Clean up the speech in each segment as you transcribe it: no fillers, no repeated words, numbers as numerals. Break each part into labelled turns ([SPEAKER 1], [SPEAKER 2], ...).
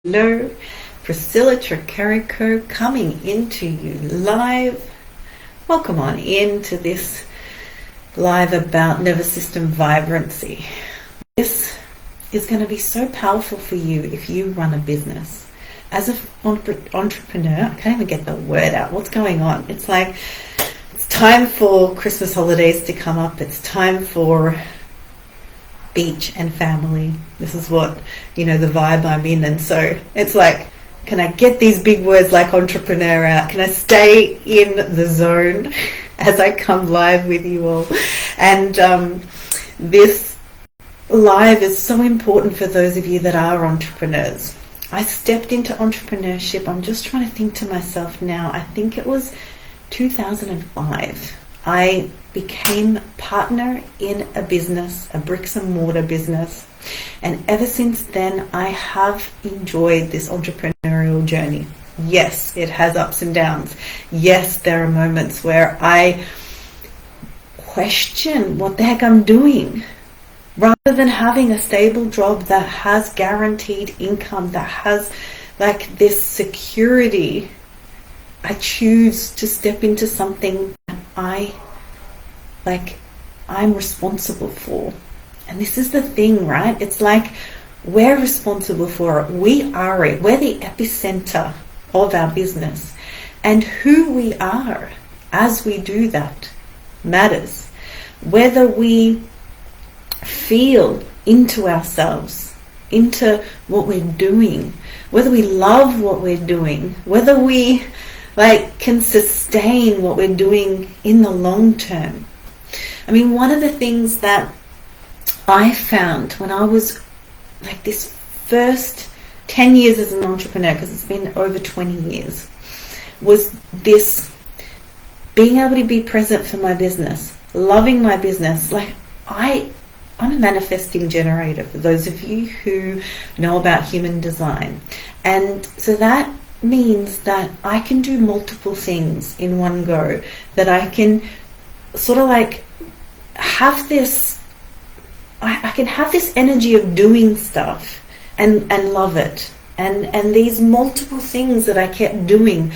[SPEAKER 1] Hello, Priscilla Tricarico coming into you live. Welcome on into this live about nervous system vibrancy. This is going to be so powerful for you if you run a business. As an entrepreneur, I can't even get the word out. What's going on? It's like it's time for Christmas holidays to come up. It's time for beach and family. This is what, the vibe I'm in. And so it's like, can I get these big words like entrepreneur out? Can I stay in the zone as I come live with you all? And this live is so important for those of you that are entrepreneurs. I stepped into entrepreneurship. I'm just trying to think to myself now. I think it was 2005. I became partner in a business, a bricks and mortar business. And ever since then, I have enjoyed this entrepreneurial journey. Yes, it has ups and downs. Yes, there are moments where I question what the heck I'm doing. Rather than having a stable job that has guaranteed income, that has like this security, I choose to step into something that I'm responsible for. And this is the thing, right? It's like we're responsible for it. We are it. We're the epicenter of our business. And who we are as we do that matters. Whether we feel into ourselves, into what we're doing, whether we love what we're doing, whether we can sustain what we're doing in the long term. I mean, one of the things that I found when I was this first 10 years as an entrepreneur, because it's been over 20 years, was this being able to be present for my business, loving my business. I'm a manifesting generator, for those of you who know about human design. And so that means that I can do multiple things in one go, that I can sort of have this, I can have this energy of doing stuff and love it. And these multiple things that I kept doing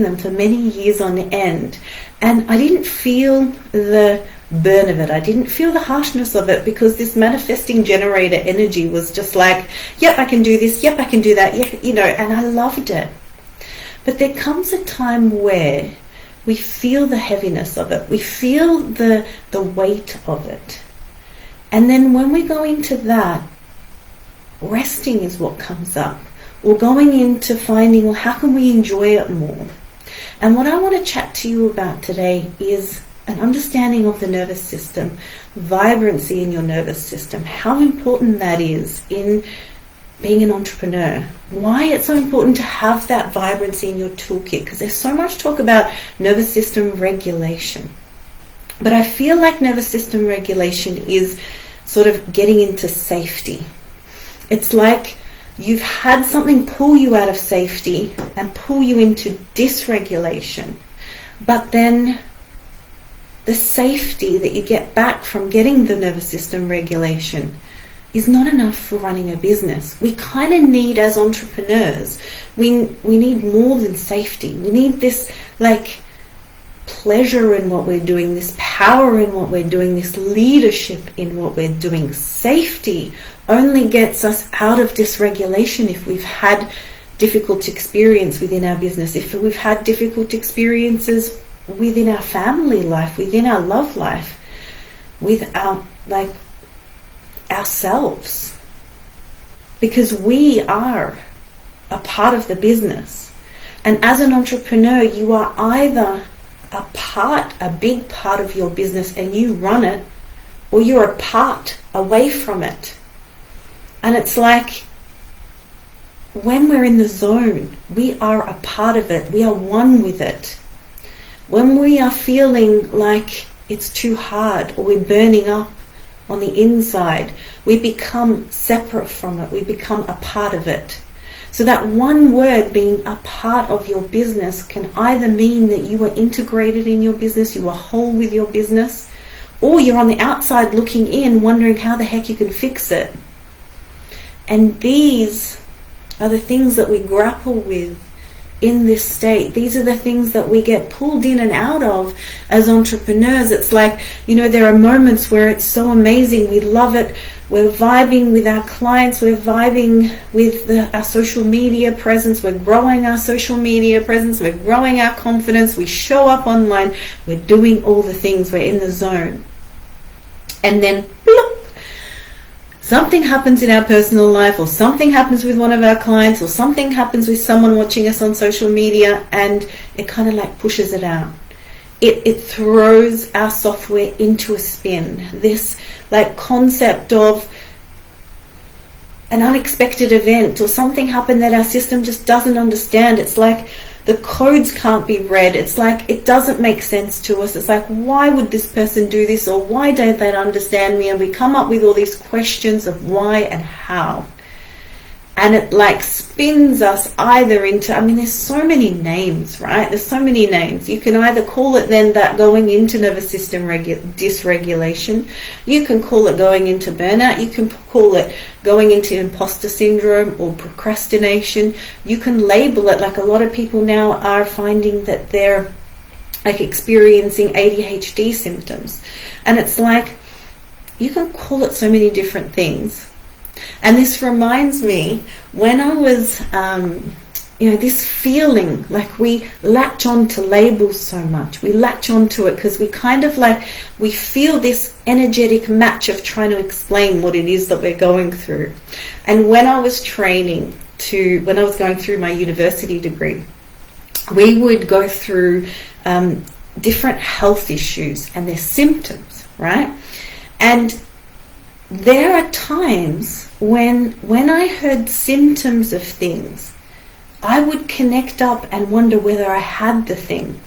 [SPEAKER 1] them for many years on end. And I didn't feel the burn of it. I didn't feel the harshness of it, because this manifesting generator energy was just like, yep, I can do this. Yep, I can do that. Yep, and I loved it. But there comes a time where we feel the heaviness of it. We feel the weight of it. And then when we go into that, resting is what comes up. Or going into finding, well, how can we enjoy it more? And what I want to chat to you about today is an understanding of the nervous system, vibrancy in your nervous system, how important that is in being an entrepreneur, why it's so important to have that vibrancy in your toolkit, because there's so much talk about nervous system regulation. But I feel like nervous system regulation is sort of getting into safety. It's like you've had something pull you out of safety and pull you into dysregulation, but then the safety that you get back from getting the nervous system regulation is not enough for running a business. We kind of need, as entrepreneurs, we need more than safety. We need this pleasure in what we're doing, this power in what we're doing, this leadership in what we're doing. Safety only gets us out of dysregulation if we've had difficult experience within our business, if we've had difficult experiences within our family life, within our love life, with our ourselves, because we are a part of the business. And as an entrepreneur, you are either a big part of your business and you run it, or you're a part away from it. And it's like when we're in the zone, we are a part of it, we are one with it. When we are feeling like it's too hard, or we're burning up on the inside, we become separate from it. We become a part of it. So that one word, being a part of your business, can either mean that you are integrated in your business, you are whole with your business, or you're on the outside looking in, wondering how the heck you can fix it. And these are the things that we grapple with in this state. These are the things that we get pulled in and out of as entrepreneurs. It's like, there are moments where it's so amazing, we love it, we're vibing with our clients, we're vibing with our social media presence, we're growing our social media presence, we're growing our confidence, we show up online, we're doing all the things, we're in the zone. And then bloop, something happens in our personal life, or something happens with one of our clients, or something happens with someone watching us on social media, and it kind of like pushes it out. It throws our software into a spin. This like concept of an unexpected event, or something happened that our system just doesn't understand. It's like the codes can't be read. It's like it doesn't make sense to us. It's like, why would this person do this, or why don't they understand me? And we come up with all these questions of why and how. And it like spins us either into, there's so many names, right? There's so many names. You can either call it then that going into nervous system dysregulation. You can call it going into burnout. You can call it going into imposter syndrome or procrastination. You can label it, like a lot of people now are finding that they're like experiencing ADHD symptoms. And it's like, you can call it so many different things. And this reminds me when I was, this feeling like we latch on to labels so much. We latch onto it because we kind of like, we feel this energetic match of trying to explain what it is that we're going through. And when I was going through my university degree, we would go through different health issues and their symptoms, right? And there are times when I heard symptoms of things, I would connect up and wonder whether I had the thing.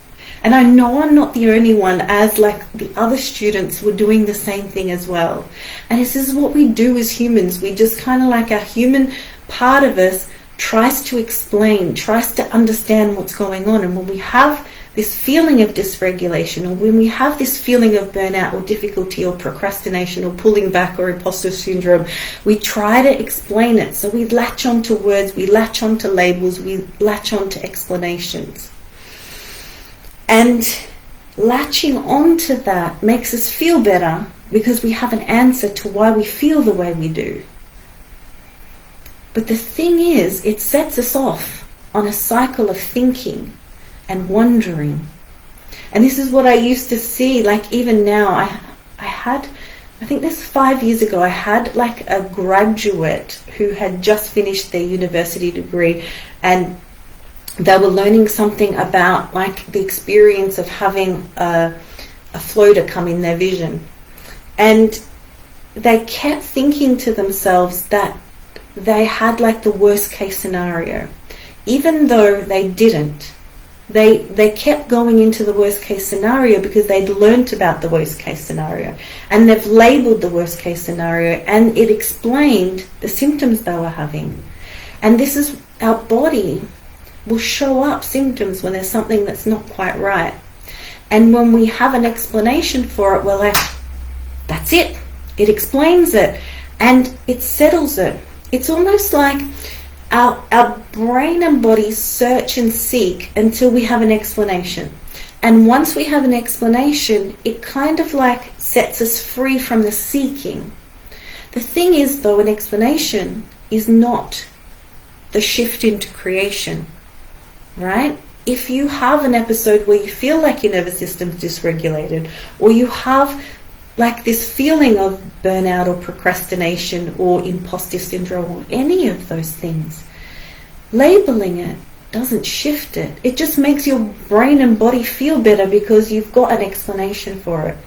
[SPEAKER 1] And I know I'm not the only one, as like the other students were doing the same thing as well. And this is what we do as humans. We just kind of like, our human part of us tries to explain, tries to understand what's going on. And when we have this feeling of dysregulation, or when we have this feeling of burnout or difficulty or procrastination or pulling back or imposter syndrome, we try to explain it. So we latch onto words, we latch onto labels, we latch onto explanations. And latching onto that makes us feel better because we have an answer to why we feel the way we do. But the thing is, it sets us off on a cycle of thinking and wondering. And this is what I used to see, like even now, I think this 5 years ago, I had like a graduate who had just finished their university degree, and they were learning something about like the experience of having a floater come in their vision. And they kept thinking to themselves that they had like the worst case scenario, even though they didn't. They kept going into the worst case scenario because they'd learnt about the worst case scenario, and they've labelled the worst case scenario, and it explained the symptoms they were having. And this is, our body will show up symptoms when there's something that's not quite right. And when we have an explanation for it, we're like, that's it. It explains it and it settles it. It's almost like our brain and body search and seek until we have an explanation. And once we have an explanation, it kind of like sets us free from the seeking. The thing is, though, an explanation is not the shift into creation, right? If you have an episode where you feel like your nervous system's dysregulated, or you have like this feeling of burnout or procrastination or imposter syndrome or any of those things, labeling it doesn't shift it. It just makes your brain and body feel better because you've got an explanation for it.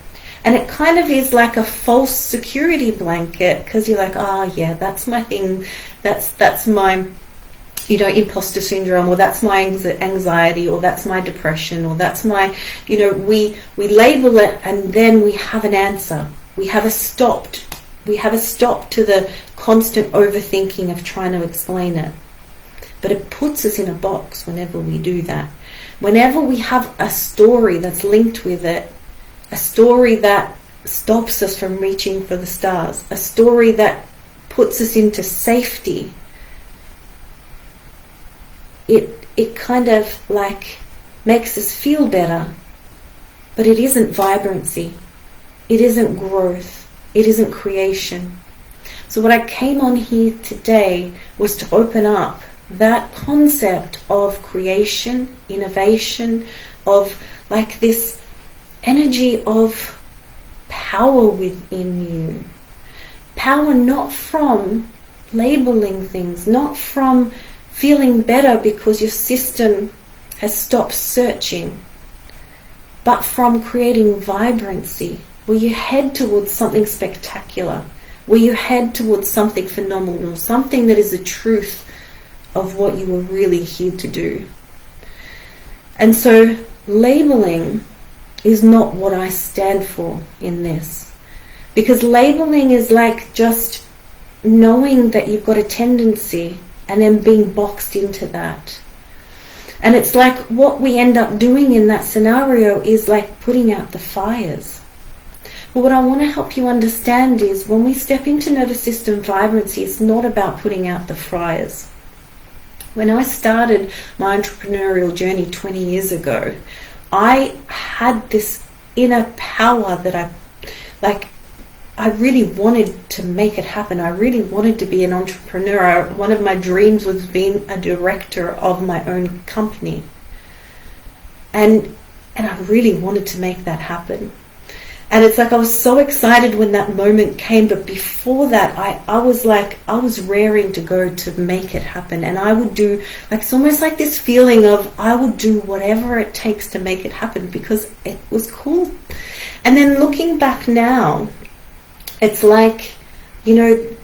[SPEAKER 1] And it kind of is like a false security blanket, because you're like, oh yeah, that's my thing, that's my, imposter syndrome, or that's my anxiety, or that's my depression, or that's my, we label it, and then we have an answer. We have a stop to the constant overthinking of trying to explain it. But it puts us in a box whenever we do that. Whenever we have a story that's linked with it, a story that stops us from reaching for the stars, a story that puts us into safety, it kind of like makes us feel better, but it isn't vibrancy. It isn't growth. It isn't creation. So what I came on here today was to open up that concept of creation, innovation, of like this energy of power within you. Power not from labeling things, not from feeling better because your system has stopped searching, but from creating vibrancy, where you head towards something spectacular, where you head towards something phenomenal, something that is the truth of what you were really here to do. And so labeling is not what I stand for in this, because labeling is like just knowing that you've got a tendency and then being boxed into that. And it's like what we end up doing in that scenario is like putting out the fires. But what I want to help you understand is when we step into nervous system vibrancy, it's not about putting out the fires. When I started my entrepreneurial journey 20 years ago, I had this inner power that I really wanted to make it happen. I really wanted to be an entrepreneur. One of my dreams was being a director of my own company. And I really wanted to make that happen. And it's like I was so excited when that moment came, but before that I was raring to go to make it happen. And I would do, like, it's almost like this feeling of I would do whatever it takes to make it happen because it was cool. And then looking back now, it's like, you know,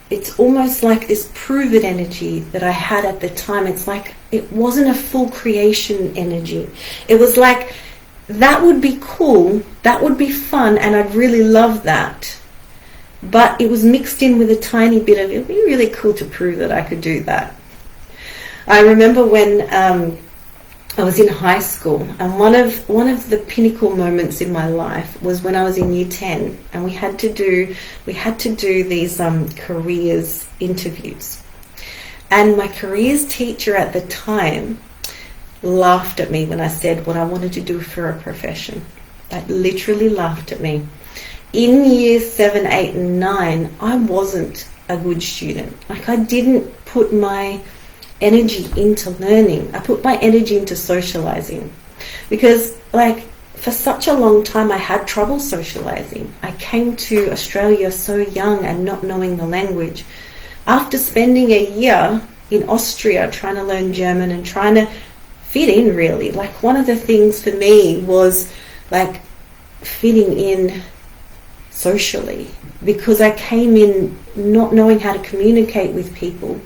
[SPEAKER 1] it's almost like this prove it energy that I had at the time. It's like it wasn't a full creation energy. It was like, that would be cool, that would be fun, and I'd really love that. But it was mixed in with a tiny bit of, it would be really cool to prove that I could do that. I remember when I was in high school, and one of the pinnacle moments in my life was when I was in year 10, and we had to do these careers interviews. And my careers teacher at the time laughed at me when I said what I wanted to do for a profession. Like, literally laughed at me. In year 7, 8, and 9, I wasn't a good student. Like, I didn't put my energy into learning. I put my energy into socializing. Because, like, for such a long time I had trouble socializing. I came to Australia so young and not knowing the language. After spending a year in Austria trying to learn German and trying to fit in, really, like, one of the things for me was like fitting in socially, because I came in not knowing how to communicate with people,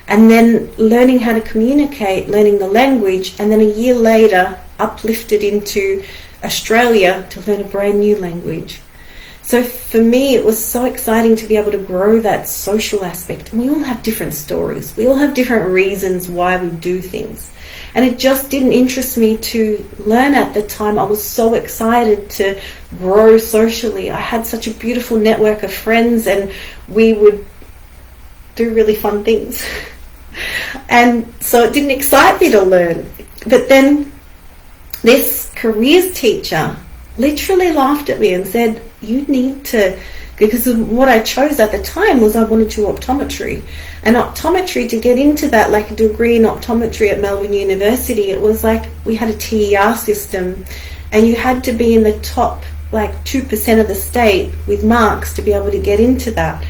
[SPEAKER 1] and then learning how to communicate, learning the language, and then a year later uplifted into Australia to learn a brand new language. So for me, it was so exciting to be able to grow that social aspect. And we all have different stories. We all have different reasons why we do things. And it just didn't interest me to learn at the time. I was so excited to grow socially. I had such a beautiful network of friends, and we would do really fun things. And so it didn't excite me to learn. But then this careers teacher literally laughed at me and said, you need to, because what I chose at the time was I wanted to do optometry. And optometry, to get into that, like a degree in optometry at Melbourne University, it was like we had a TER system, and you had to be in the top like 2% of the state with marks to be able to get into that.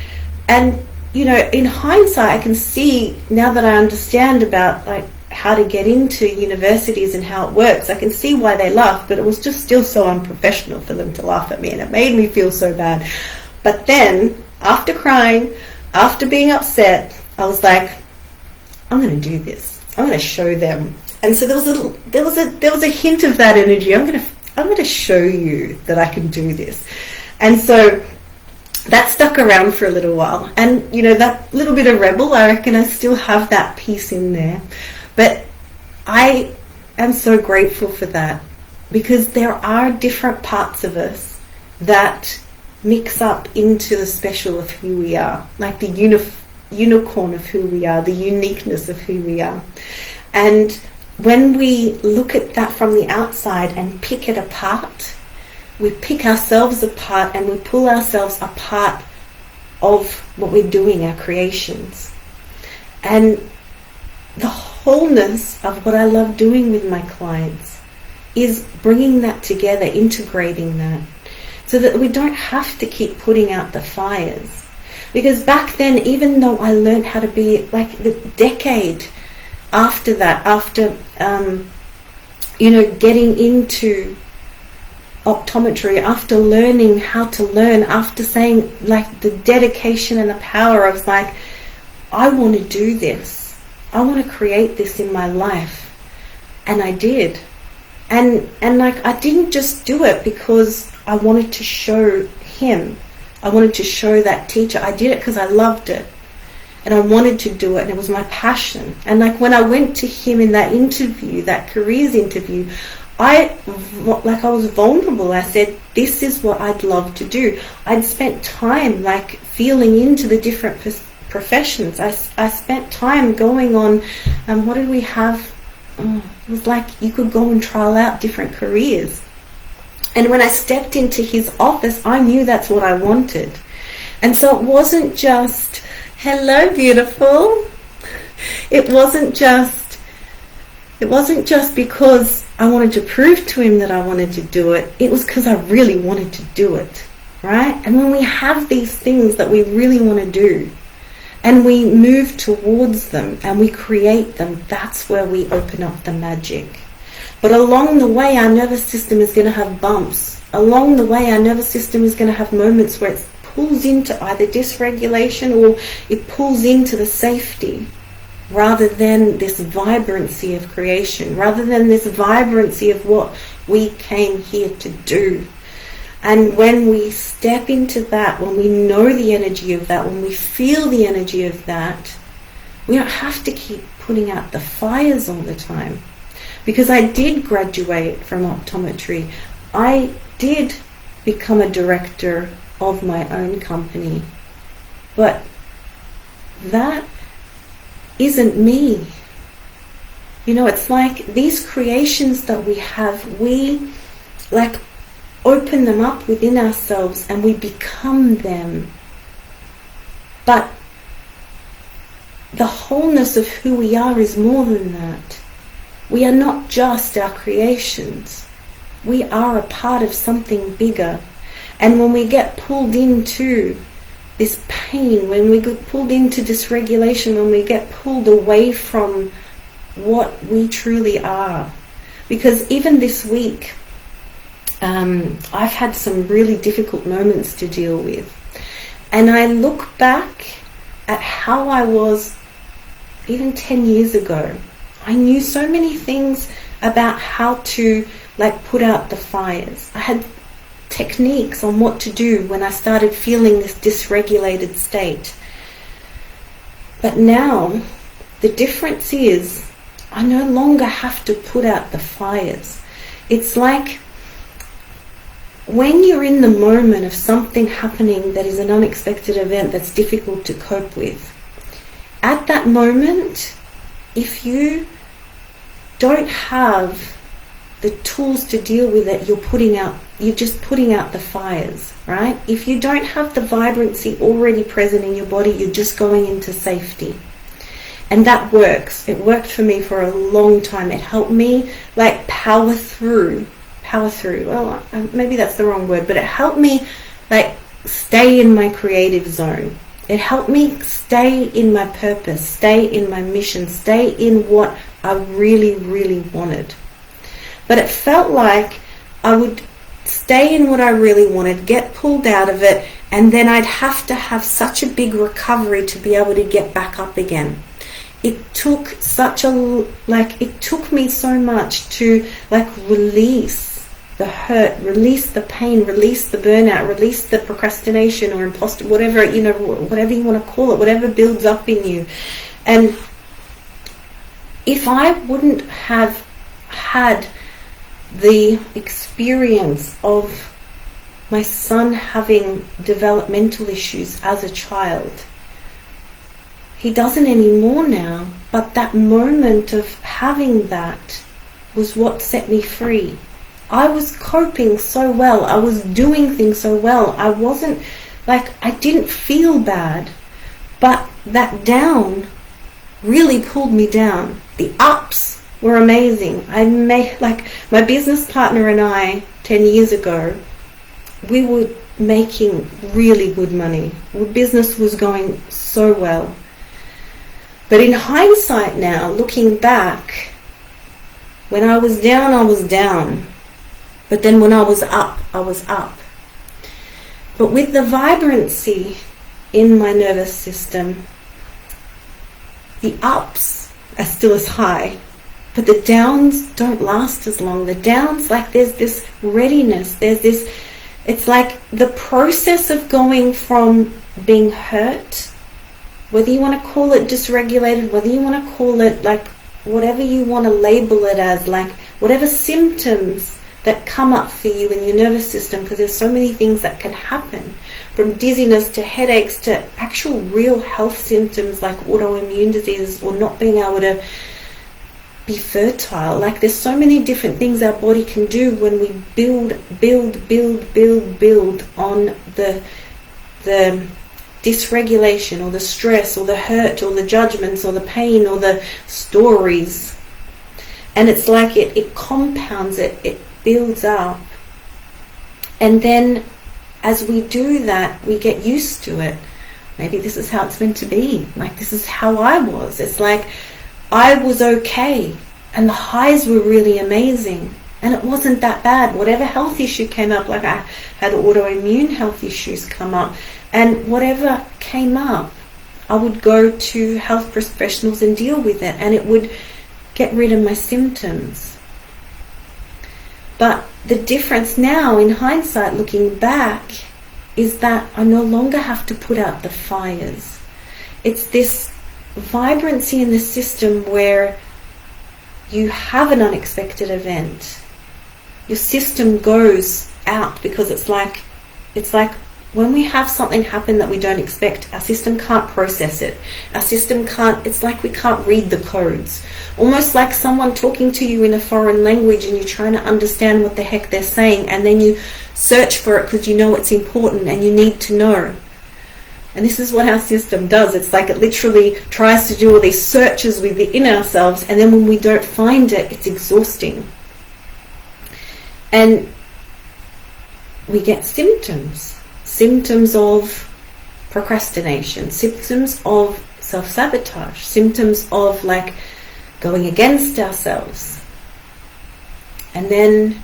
[SPEAKER 1] And, you know, in hindsight, I can see now that I understand about like how to get into universities and how it works, I can see why they laughed, but it was just still so unprofessional for them to laugh at me, and it made me feel so bad. But then, after crying, after being upset, I was like, I'm going to do this. I'm going to show them. And so there was a hint of that energy. I'm going to show you that I can do this. And so that stuck around for a little while. And, you know, that little bit of rebel, I reckon I still have that piece in there. But I am so grateful for that, because there are different parts of us that mix up into the special of who we are, like the unicorn of who we are, the uniqueness of who we are. And when we look at that from the outside and pick it apart, we pick ourselves apart and we pull ourselves apart of what we're doing, our creations. And the wholeness of what I love doing with my clients is bringing that together, integrating that, so that we don't have to keep putting out the fires. Because back then, even though I learned how to be, like the decade after that, after getting into optometry, after learning how to learn, after saying, like, the dedication and the power of, like, I want to do this, I want to create this in my life. And I did. And like, I didn't just do it because I wanted to show him, I wanted to show that teacher. I did it because I loved it and I wanted to do it, and it was my passion. And like, when I went to him in that interview, that careers interview, I was vulnerable. I said, this is what I'd love to do. I'd spent time like feeling into the different professions. I spent time going on, what did we have? It was like you could go and trial out different careers. And when I stepped into his office, I knew that's what I wanted. And so it wasn't just, hello, beautiful. It wasn't just because I wanted to prove to him that I wanted to do it. It was because I really wanted to do it, right? And when we have these things that we really want to do, and we move towards them and we create them, that's where we open up the magic. But along the way, our nervous system is going to have bumps. Along the way, our nervous system is going to have moments where it pulls into either dysregulation or it pulls into the safety, rather than this vibrancy of creation, rather than this vibrancy of what we came here to do. And when we step into that, when we know the energy of that, when we feel the energy of that, we don't have to keep putting out the fires all the time. Because I did graduate from optometry. I did become a director of my own company. But that isn't me. It's like these creations that we have, we like open them up within ourselves and we become them. But the wholeness of who we are is more than that. We are not just our creations. We are a part of something bigger. And when we get pulled into this pain, when we get pulled into dysregulation, when we get pulled away from what we truly are. Because even this week, I've had some really difficult moments to deal with. And I look back at how I was even 10 years ago. I knew so many things about how to like put out the fires. I had techniques on what to do when I started feeling this dysregulated state. But now the difference is I no longer have to put out the fires. It's like when you're in the moment of something happening that is an unexpected event that's difficult to cope with, at that moment, if you don't have the tools to deal with it, you're just putting out the fires, right? If you don't have the vibrancy already present in your body, you're just going into safety. And that works. It worked for me for a long time. It helped me like power through. Well, maybe that's the wrong word, but it helped me like stay in my creative zone. It helped me stay in my purpose, stay in my mission, stay in what I really, really wanted. But it felt like I would stay in what I really wanted, get pulled out of it, and then I'd have to have such a big recovery to be able to get back up again. It took me so much to like release the hurt, release the pain, release the burnout, release the procrastination or imposter, whatever you want to call it, whatever builds up in you. And if I wouldn't have had the experience of my son having developmental issues as a child, He doesn't anymore now, but that moment of having that was what set me free. I was coping so well. I was doing things so well. I wasn't I didn't feel bad, but that down really pulled me down. The ups were amazing. I made, my business partner and I 10 years ago, we were making really good money. Our business was going so well. But in hindsight now, looking back, when I was down, I was down. But then when I was up, I was up. But with the vibrancy in my nervous system, the ups are still as high, but the downs don't last as long. The downs, there's this readiness, it's like the process of going from being hurt, whether you want to call it dysregulated, whether you want to call it whatever you want to label it as, whatever symptoms that come up for you in your nervous system, because there's so many things that can happen, from dizziness to headaches to actual real health symptoms like autoimmune diseases or not being able to be fertile. There's so many different things our body can do when we build on the dysregulation or the stress or the hurt or the judgments or the pain or the stories. And it's it compounds, it builds up. And then as we do that, we get used to it. Maybe this is how it's meant to be. This is how I was. It's I was okay, and the highs were really amazing, and it wasn't that bad. Whatever health issue came up, I had autoimmune health issues come up, and whatever came up, I would go to health professionals and deal with it, and it would get rid of my symptoms. But the difference now, in hindsight, looking back, is that I no longer have to put out the fires. It's this vibrancy in the system where you have an unexpected event. Your system goes out because it's like when we have something happen that we don't expect, our system can't process it. Our system can't, it's like we can't read the codes. Almost like someone talking to you in a foreign language and you're trying to understand what the heck they're saying, and then you search for it because you know it's important and you need to know. And this is what our system does. It's it literally tries to do all these searches within ourselves, and then when we don't find it, it's exhausting. And we get symptoms of procrastination, symptoms of self-sabotage, symptoms of going against ourselves. And then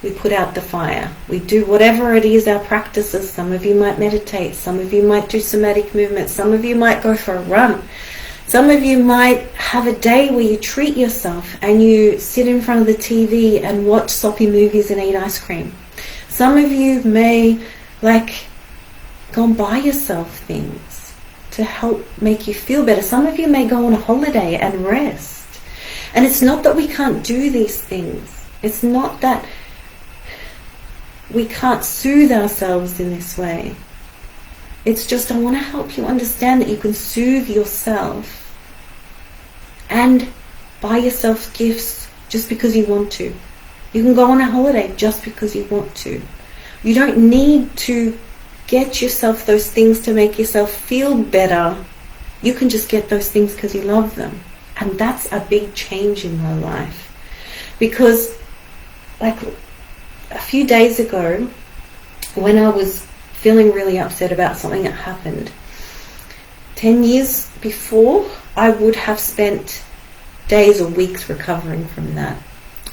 [SPEAKER 1] we put out the fire. We do whatever it is, our practices. Some of you might meditate, some of you might do somatic movement, some of you might go for a run, some of you might have a day where you treat yourself and you sit in front of the TV and watch soppy movies and eat ice cream. Some of you may go and buy yourself things to help make you feel better. Some of you may go on a holiday and rest. And it's not that we can't do these things. It's not that we can't soothe ourselves in this way. It's just I want to help you understand that you can soothe yourself and buy yourself gifts just because you want to. You can go on a holiday just because you want to. You don't need to get yourself those things to make yourself feel better. You can just get those things because you love them. And that's a big change in my life. Because a few days ago, when I was feeling really upset about something that happened, 10 years before, I would have spent days or weeks recovering from that.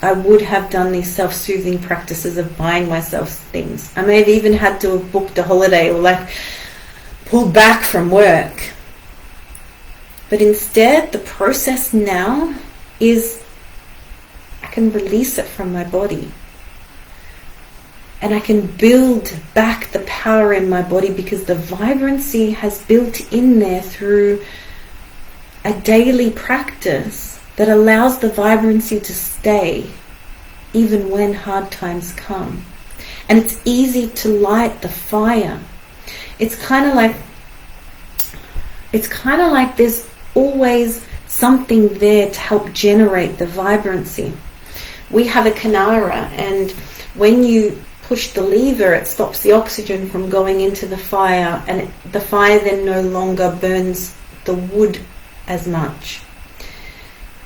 [SPEAKER 1] I would have done these self-soothing practices of buying myself things. I may have even had to have booked a holiday or pulled back from work. But instead, the process now is I can release it from my body. And I can build back the power in my body because the vibrancy has built in there through a daily practice that allows the vibrancy to stay even when hard times come. And it's easy to light the fire. It's kind of it's kind of like there's always something there to help generate the vibrancy. We have a Kanara, and when you push the lever, it stops the oxygen from going into the fire, and the fire then no longer burns the wood as much.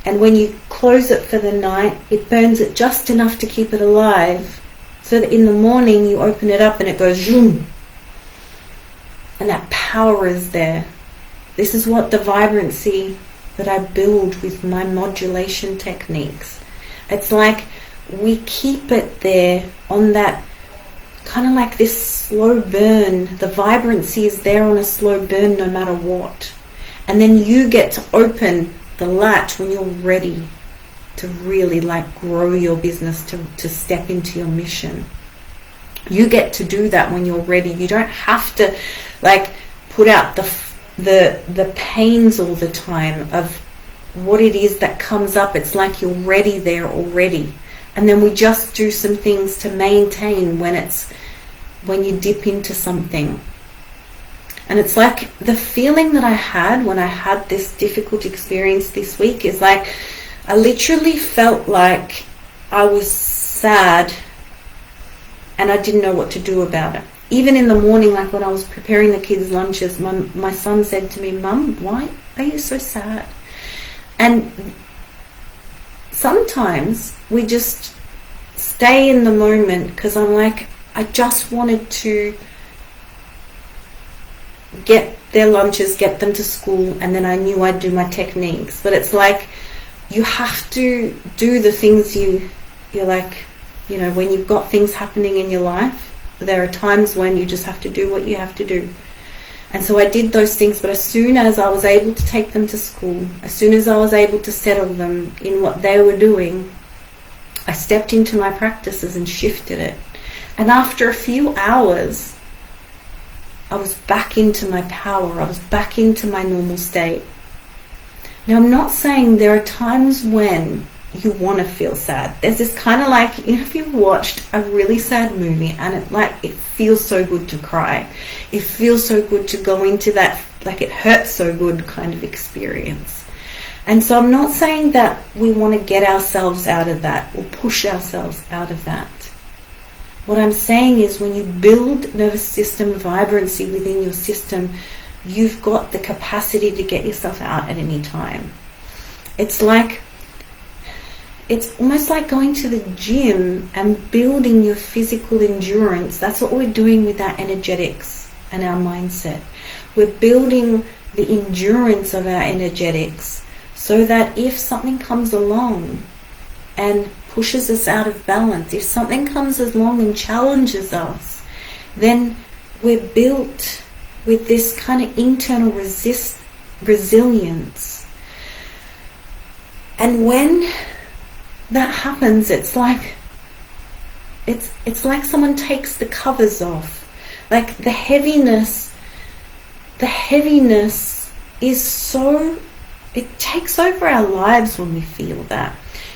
[SPEAKER 1] And when you close it for the night, it burns it just enough to keep it alive, so that in the morning you open it up and it goes zoom. And that power is there. This is what the vibrancy that I build with my modulation techniques. It's like we keep it there on that kind of like this slow burn. The vibrancy is there on a slow burn no matter what. And then you get to open the latch when you're ready to really like grow your business, to step into your mission. You get to do that when you're ready. You don't have to like put out the pains all the time of what it is that comes up. It's like you're ready there already. And then we just do some things to maintain when you dip into something. And it's like the feeling that I had when I had this difficult experience this week is like I literally felt like I was sad and I didn't know what to do about it. Even in the morning, like when I was preparing the kids' lunches, my son said to me, "Mum, why are you so sad?" And sometimes we just stay in the moment because I'm like, I just wanted to get their lunches, get them to school, and then I knew I'd do my techniques. But it's like you have to do the things you're like, you know, when you've got things happening in your life, there are times when you just have to do what you have to do. And so I did those things, but as soon as I was able to take them to school, as soon as I was able to settle them in what they were doing, I stepped into my practices and shifted it. And after a few hours, I was back into my power. I was back into my normal state. Now, I'm not saying there are times when you want to feel sad. There's this kind of like, you know, if you've watched a really sad movie and it feels so good to cry. It feels so good to go into that, like it hurts so good kind of experience. And so I'm not saying that we want to get ourselves out of that or push ourselves out of that. What I'm saying is when you build nervous system vibrancy within your system, you've got the capacity to get yourself out at any time. It's almost like going to the gym and building your physical endurance. That's what we're doing with our energetics and our mindset. We're building the endurance of our energetics so that if something comes along and pushes us out of balance, if something comes along and challenges us, then we're built with this kind of internal resilience. And when that happens, it's like someone takes the covers off. Like the heaviness is so, it takes over our lives when we feel that.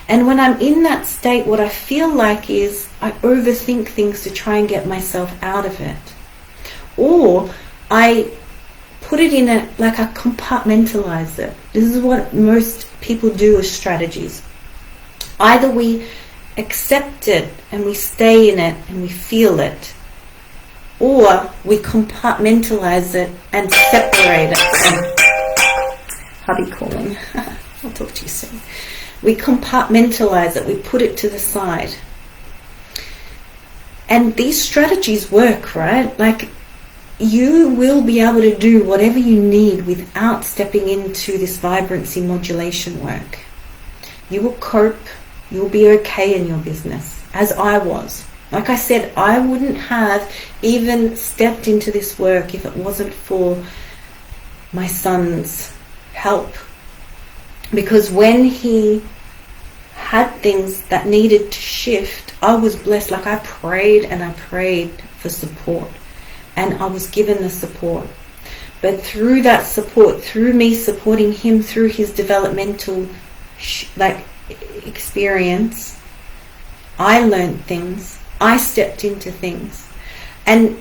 [SPEAKER 1] And when I'm in that state, what I feel like is I overthink things to try and get myself out of it. Or I put it in I compartmentalize it. This is what most people do as strategies. Either we accept it and we stay in it and we feel it, or we compartmentalize it and separate it. Hubby calling. I'll talk to you soon. We compartmentalize it, we put it to the side. And these strategies work, right? Like you will be able to do whatever you need without stepping into this vibrancy modulation work. You will cope, you'll be okay in your business, as I was. Like I said, I wouldn't have even stepped into this work if it wasn't for my son's help. Because when he had things that needed to shift, I was blessed. Like I prayed and I prayed for support, and I was given the support. But through that support, through me supporting him through his developmental experience, I learned things. I stepped into things. And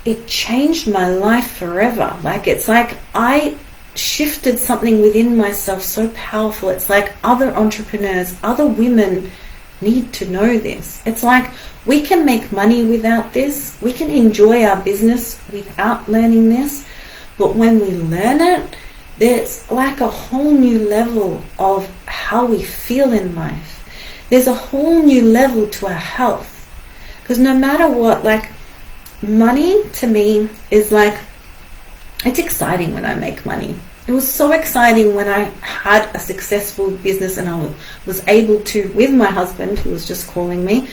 [SPEAKER 1] it changed my life forever. Like, it's like I shifted something within myself so powerful. It's like other entrepreneurs, other women need to know this. It's like we can make money without this. We can enjoy our business without learning this. But when we learn it, there's like a whole new level of how we feel in life. There's a whole new level to our health. Because no matter what, like, money to me is like, it's exciting when I make money. It was so exciting when I had a successful business and I was able to, with my husband, who was just calling me,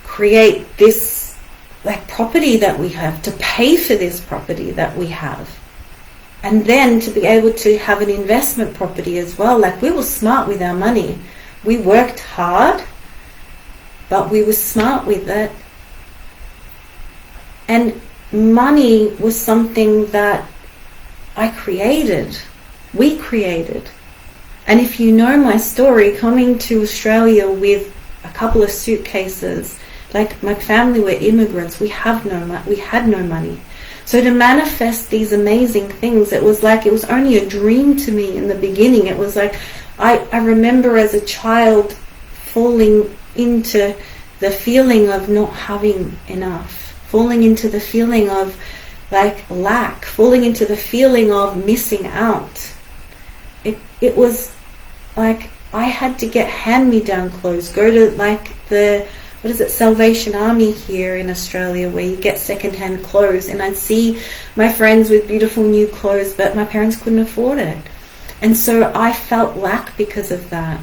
[SPEAKER 1] create this like property that we have, to pay for this property that we have. And then to be able to have an investment property as well. Like, we were smart with our money. We worked hard, but we were smart with it. And money was something that I created. We created. And if you know my story, coming to Australia with a couple of suitcases, like, my family were immigrants. We had no money. So to manifest these amazing things, it was like, it was only a dream to me in the beginning. It was like, I remember as a child falling into the feeling of not having enough, falling into the feeling of like lack, falling into the feeling of missing out. It was like I had to get hand-me-down clothes, go to like the, what is it, Salvation Army here in Australia, where you get second-hand clothes, and I'd see my friends with beautiful new clothes, but my parents couldn't afford it. And so I felt lack because of that.